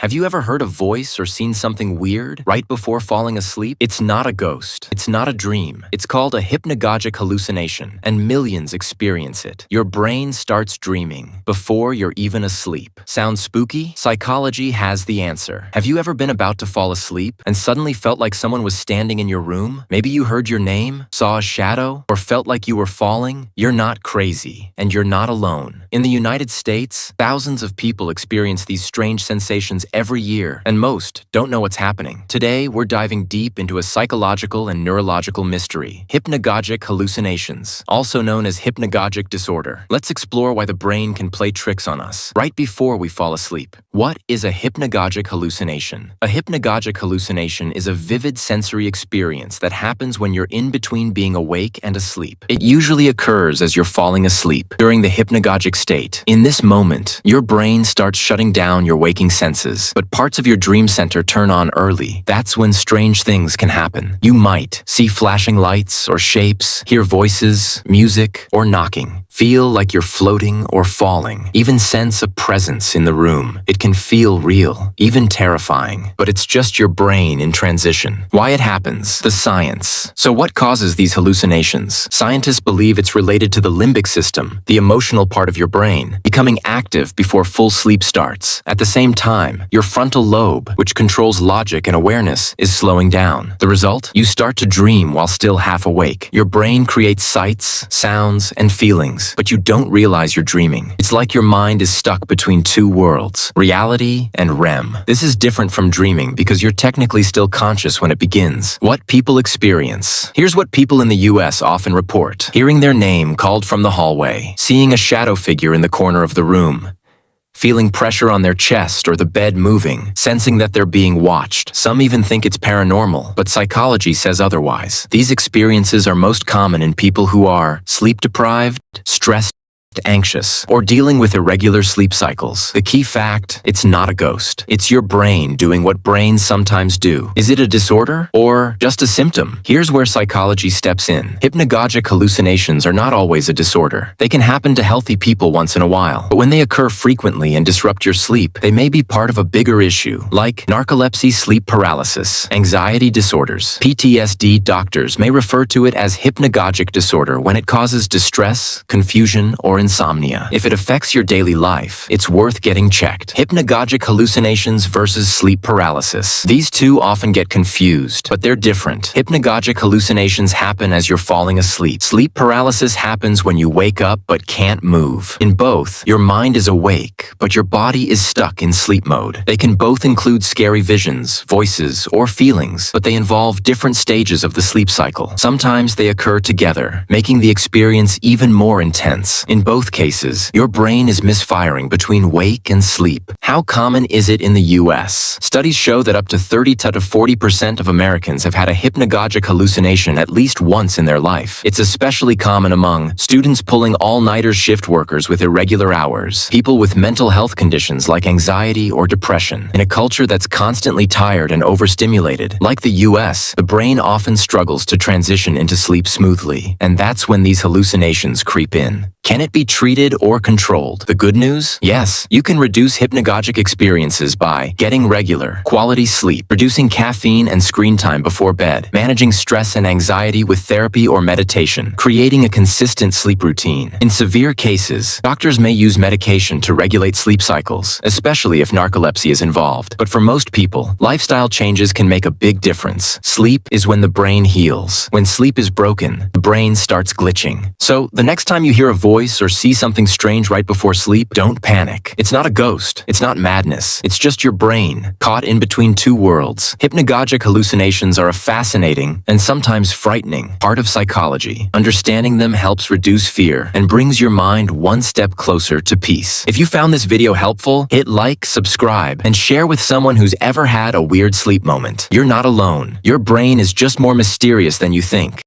Have you ever heard a voice or seen something weird right before falling asleep? It's not a ghost. It's not a dream. It's called a hypnagogic hallucination, and millions experience it. Your brain starts dreaming before you're even asleep. Sounds spooky? Psychology has the answer. Have you ever been about to fall asleep and suddenly felt like someone was standing in your room? Maybe you heard your name, saw a shadow, or felt like you were falling? You're not crazy, and you're not alone. In the United States, thousands of people experience these strange sensations every year, and most don't know what's happening. Today, we're diving deep into a psychological and neurological mystery, hypnagogic hallucinations, also known as hypnagogic disorder. Let's explore why the brain can play tricks on us right before we fall asleep. What is a hypnagogic hallucination? A hypnagogic hallucination is a vivid sensory experience that happens when you're in between being awake and asleep. It usually occurs as you're falling asleep, during the hypnagogic state. In this moment, your brain starts shutting down your waking senses, but parts of your dream center turn on early. That's when strange things can happen. You might see flashing lights or shapes, hear voices, music, or knocking. Feel like you're floating or falling. Even sense a presence in the room. It can feel real, even terrifying, but it's just your brain in transition. Why it happens? The science. So what causes these hallucinations? Scientists believe it's related to the limbic system, the emotional part of your brain, becoming active before full sleep starts. At the same time, your frontal lobe, which controls logic and awareness, is slowing down. The result? You start to dream while still half awake. Your brain creates sights, sounds, and feelings, but you don't realize you're dreaming. It's like your mind is stuck between two worlds, reality and REM. This is different from dreaming because you're technically still conscious when it begins. What people experience. Here's what people in the US often report. Hearing their name called from the hallway, seeing a shadow figure in the corner of the room, feeling pressure on their chest or the bed moving, sensing that they're being watched. Some even think it's paranormal, but psychology says otherwise. These experiences are most common in people who are sleep-deprived, stressed, anxious, or dealing with irregular sleep cycles. The key fact, it's not a ghost. It's your brain doing what brains sometimes do. Is it a disorder or just a symptom? Here's where psychology steps in. Hypnagogic hallucinations are not always a disorder. They can happen to healthy people once in a while, but when they occur frequently and disrupt your sleep, they may be part of a bigger issue, like narcolepsy, sleep paralysis, anxiety disorders, PTSD. Doctors may refer to it as hypnagogic disorder when it causes distress, confusion, or insomnia. If it affects your daily life, it's worth getting checked. Hypnagogic hallucinations versus sleep paralysis. These two often get confused, but they're different. Hypnagogic hallucinations happen as you're falling asleep. Sleep paralysis happens when you wake up but can't move. In both, your mind is awake, but your body is stuck in sleep mode. They can both include scary visions, voices, or feelings, but they involve different stages of the sleep cycle. Sometimes they occur together, making the experience even more intense. In both cases, your brain is misfiring between wake and sleep. How common is it in the US? Studies show that up to 30 to 40% of Americans have had a hypnagogic hallucination at least once in their life. It's especially common among students pulling all-nighters, shift workers with irregular hours, people with mental health conditions like anxiety or depression. In a culture that's constantly tired and overstimulated, like the US, the brain often struggles to transition into sleep smoothly, and that's when these hallucinations creep in. Can it be treated or controlled? The good news? Yes, you can reduce hypnagogic experiences by getting regular, quality sleep, reducing caffeine and screen time before bed, managing stress and anxiety with therapy or meditation, creating a consistent sleep routine. In severe cases, doctors may use medication to regulate sleep cycles, especially if narcolepsy is involved. But for most people, lifestyle changes can make a big difference. Sleep is when the brain heals. When sleep is broken, the brain starts glitching. So, the next time you hear a voice or see something strange right before sleep, don't panic. It's not a ghost. It's not madness. It's just your brain, caught in between two worlds. Hypnagogic hallucinations are a fascinating and sometimes frightening part of psychology. Understanding them helps reduce fear and brings your mind one step closer to peace. If you found this video helpful, hit like, subscribe, and share with someone who's ever had a weird sleep moment. You're not alone. Your brain is just more mysterious than you think.